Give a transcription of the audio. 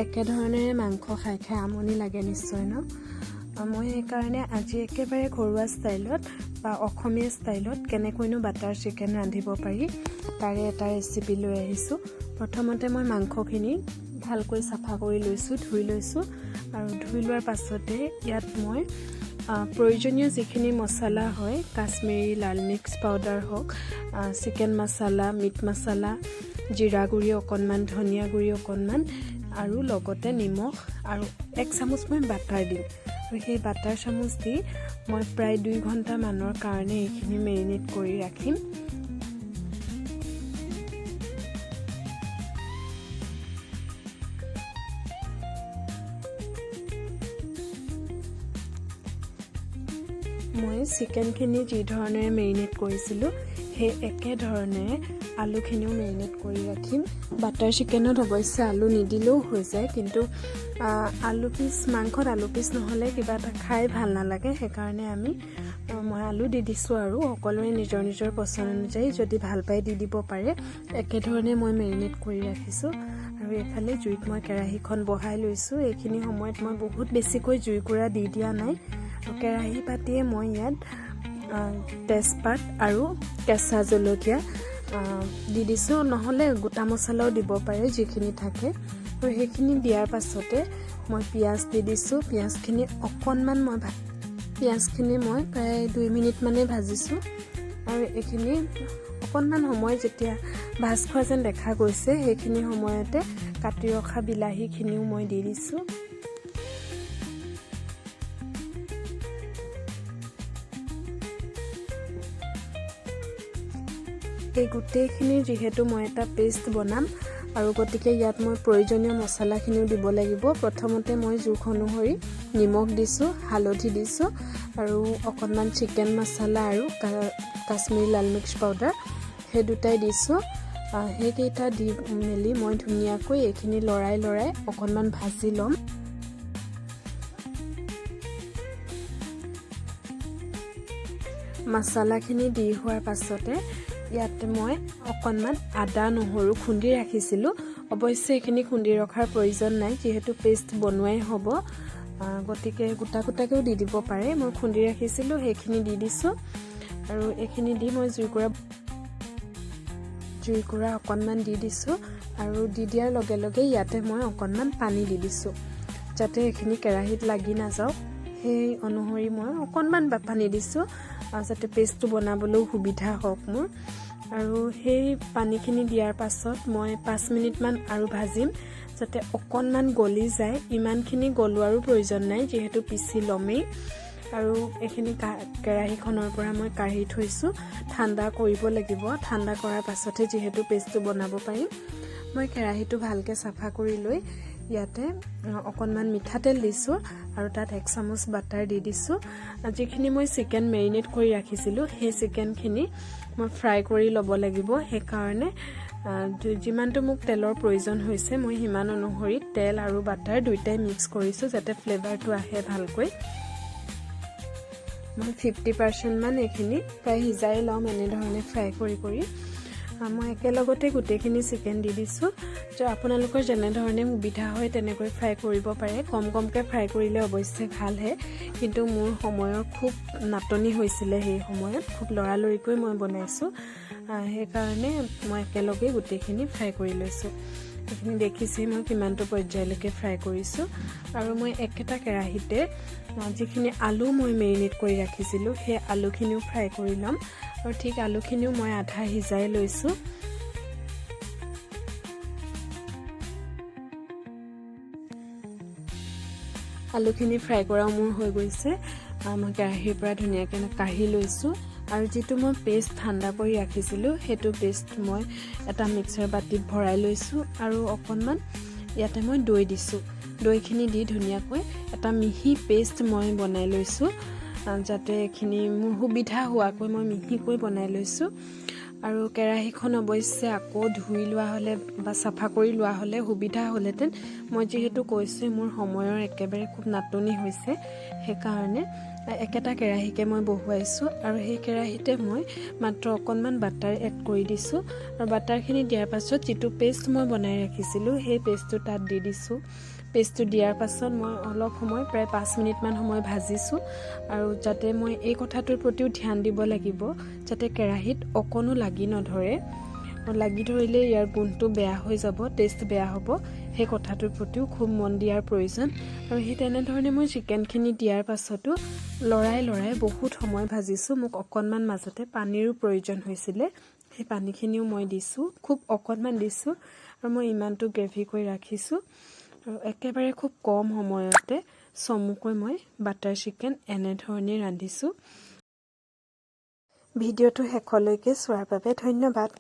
একেধৰণেৰে মাংস খাই খাই আমনি লাগে নিশ্চয় ন। মই সেইকাৰণে আজি একেবাৰে ঘৰুৱা ষ্টাইলত বা অসমীয়া ষ্টাইলত কেনেকৈনো বাটাৰ চিকেন ৰান্ধিব পাৰি তাৰে এটা ৰেচিপি লৈ আহিছোঁ। প্ৰথমতে মই মাংসখিনি ভালকৈ চাফা কৰি লৈছোঁ, ধুই লৈছোঁ আৰু ধুই লোৱাৰ পাছতে ইয়াত মই প্ৰয়োজনীয় যিখিনি মছলা হয়, কাশ্মীৰী লাল মিক্স পাউডাৰ হওক, চিকেন মছলা, মিট মছলা, জিৰা গুড়ি অকণমান, ধনিয়া গুড়ি অকণমান আৰু লগতে নিমখ আৰু 1 চামুচ মই বাটাৰ দিম। আৰু সেই বাটাৰ চামুচ দি মই প্ৰায় 2 ঘণ্টামানৰ কাৰণে এইখিনি মেৰিনেট কৰি ৰাখিম। মই চিকেনখিনি যি ধৰণেৰে মেৰিনেট কৰিছিলোঁ সেই একেধৰণেৰে আলুখিনিও মেৰিনেট কৰি ৰাখিম। বাটাৰ চিকেনত অৱশ্যে আলু নিদিলেও হৈ যায়, কিন্তু মাংসত আলু পিচ নহ'লে কিবা এটা খাই ভাল নালাগে। সেইকাৰণে মই আলু দি দিছোঁ আৰু সকলোৰে নিজৰ নিজৰ পচন্দ অনুযায়ী যদি ভাল পাই দি দিব পাৰে। একেধৰণে মই মেৰিনেট কৰি ৰাখিছোঁ। আৰু এইফালে জুইত মই কেৰাহীখন বহাই লৈছোঁ। এইখিনি সময়ত মই বহুত বেছিকৈ জুইকুৰা দি দিয়া নাই। কেৰাহী পাতিয়ে মই ইয়াত তেজপাত আৰু কেঁচা জলকীয়া দি দিছোঁ, নহ'লে গোটা মছলাও দিব পাৰে যিখিনি থাকে। আৰু সেইখিনি দিয়াৰ পাছতে মই পিঁয়াজ দি দিছোঁ। পিঁয়াজখিনি মই প্ৰায় 2 মিনিটমানেই ভাজিছোঁ। আৰু এইখিনি অকণমান সময় যেতিয়া ভাজ খোৱা যেন দেখা গৈছে সেইখিনি সময়তে কাটি ৰখা বিলাহীখিনিও মই দি দিছোঁ। এই গোটেইখিনি যিহেতু মই এটা পেষ্ট বনাম আৰু গতিকে ইয়াত মই প্ৰয়োজনীয় মছলাখিনিও দিব লাগিব। প্ৰথমতে মই জোখ অনুসৰি নিমখ দিছোঁ, হালধি দিছোঁ আৰু অকণমান চিকেন মছলা আৰু কাশ্মীৰী লাল মিক্স পাউডাৰ সেই দুটাই দিছোঁ। সেইকেইটা দি মেলি মই ধুনীয়াকৈ এইখিনি লৰাই অকণমান ভাজি ল'ম। মছলাখিনি দি হোৱাৰ পাছতে ইয়াতে মই অকণমান আদা নহৰু খুন্দি ৰাখিছিলোঁ। অৱশ্যে এইখিনি খুন্দি ৰখাৰ প্ৰয়োজন নাই, যিহেতু পেষ্ট বনোৱাই হ'ব, গতিকে গোটাকেও দি দিব পাৰে। মই খুন্দি ৰাখিছিলোঁ, সেইখিনি দি দিছোঁ। আৰু এইখিনি দি মই জুইকুৰা অকণমান দি দিছোঁ। আৰু দি দিয়াৰ লগে লগে ইয়াতে মই অকণমান পানী দি দিছোঁ যাতে এইখিনি কেৰাহীত লাগি নাযাওক। সেই অনুসৰি মই অকণমান পানী দিছোঁ যাতে পেষ্টটো বনাবলৈও সুবিধা হওক মোৰ। আৰু সেই পানীখিনি দিয়াৰ পাছত মই 5 মিনিটমান আৰু ভাজিম যাতে অকণমান গলি যায়। ইমানখিনি গলোৱাৰো প্ৰয়োজন নাই যিহেতু পিচি ল'মেই। আৰু এইখিনি কেৰাহীখনৰ পৰা মই কাঢ়ি থৈছোঁ, ঠাণ্ডা কৰিব লাগিব। ঠাণ্ডা কৰাৰ পাছতহে যিহেতু পেষ্টটো বনাব পাৰিম। মই কেৰাহীটো ভালকৈ চাফা কৰি লৈ ইয়াতে অকণমান মিঠাতেল দিছোঁ আৰু তাত 1 চামুচ বাটাৰ দি দিছোঁ। যিখিনি মই চিকেন মেৰিনেট কৰি ৰাখিছিলোঁ সেই চিকেনখিনি মই ফ্ৰাই কৰি ল'ব লাগিব। সেইকাৰণে যিমানটো মোক তেলৰ প্ৰয়োজন হৈছে মই সিমান অনুসৰি তেল আৰু বাটাৰ দুয়োটাই মিক্স কৰিছোঁ যাতে ফ্লেভাৰটো আহে ভালকৈ। মই 50% মান এইখিনি প্ৰায় সিজাই ল'ম এনেধৰণে ফ্ৰাই কৰি। মই একেলগতে গোটেইখিনি চিকেন দি দিছোঁ। আপোনালোকৰ যেনেধৰণে সুবিধা হয় তেনেকৈ ফ্ৰাই কৰিব পাৰে। কমকৈ ফ্ৰাই কৰিলে অৱশ্যে ভালহে, কিন্তু মোৰ সময়ৰ খুব নাটনি হৈছিলে। সেই সময়ত খুব লৰালৰিকৈ মই বনাইছোঁ, সেইকাৰণে মই একেলগে গোটেইখিনি ফ্ৰাই কৰি লৈছোঁ। এইখিনি দেখিছেই মই কিমানটো পৰ্যায়লৈকে ফ্ৰাই কৰিছোঁ। আৰু মই একেটা কেৰাহীতে যিখিনি আলু মই মেৰিনেট কৰি ৰাখিছিলোঁ সেই আলুখিনিও ফ্ৰাই কৰি ল'ম। আৰু ঠিক আলুখিনিও মই আধা সিজাই লৈছোঁ। আলুখিনি ফ্ৰাই কৰাও মোৰ হৈ গৈছে। মই কেৰাহীৰ পৰা ধুনীয়াকৈ কাঢ়ি লৈছোঁ। আৰু যিটো মই পেষ্ট ঠাণ্ডা কৰি ৰাখিছিলোঁ সেইটো পেষ্ট মই এটা মিক্সাৰ বাতিত ভৰাই লৈছোঁ। আৰু অকণমান ইয়াতে মই দৈ দিছোঁ। দৈখিনি দি ধুনীয়াকৈ এটা মিহি পেষ্ট মই বনাই লৈছোঁ, যাতে এইখিনি মোৰ সুবিধা হোৱাকৈ মই মিহিকৈ বনাই লৈছোঁ। আৰু কেৰাহীখন অৱশ্যে আকৌ ধুই লোৱা হ'লে বা চাফা কৰি লোৱা হ'লে সুবিধা হ'লহেঁতেন। মই যিহেতু কৈছোঁ মোৰ সময়ৰ একেবাৰে খুব নাটনি হৈছে, সেইকাৰণে একেটা কেৰাহীকে মই বহুৱাইছোঁ আৰু সেই কেৰাহীতে মই মাত্ৰ অকণমান বাটাৰ এড কৰি দিছোঁ আৰু বাটাৰখিনি দিয়াৰ পাছত যিটো পেষ্ট মই বনাই ৰাখিছিলোঁ সেই পেষ্টটো তাত দি দিছোঁ। পেষ্টটো দিয়াৰ পাছত মই অলপ সময় প্ৰায় 5 মিনিটমান সময় ভাজিছোঁ আৰু যাতে মই এই কথাটোৰ প্ৰতিও ধ্যান দিব লাগিব যাতে কেৰাহীত অকণো লাগি নধৰে। লাগি ধৰিলে ইয়াৰ গুণটো বেয়া হৈ যাব, টেষ্ট বেয়া হ'ব, সেই কথাটোৰ প্ৰতিও খুব মন দিয়াৰ প্ৰয়োজন। আৰু সেই তেনেধৰণে মই চিকেনখিনি দিয়াৰ পাছতো লৰাই বহুত সময় ভাজিছোঁ। মোক অকণমান মাজতে পানীৰো প্ৰয়োজন হৈছিলে, সেই পানীখিনিও মই দিছোঁ, খুব অকণমান দিছোঁ আৰু মই ইমানটো গ্ৰেভি কৰি ৰাখিছোঁ আৰু একেবাৰে খুব কম সময়তে চমুকৈ মই বাটাৰ চিকেন এনেধৰণে ৰান্ধিছোঁ। ভিডিঅ'টো শেষলৈকে চোৱাৰ বাবে ধন্যবাদ।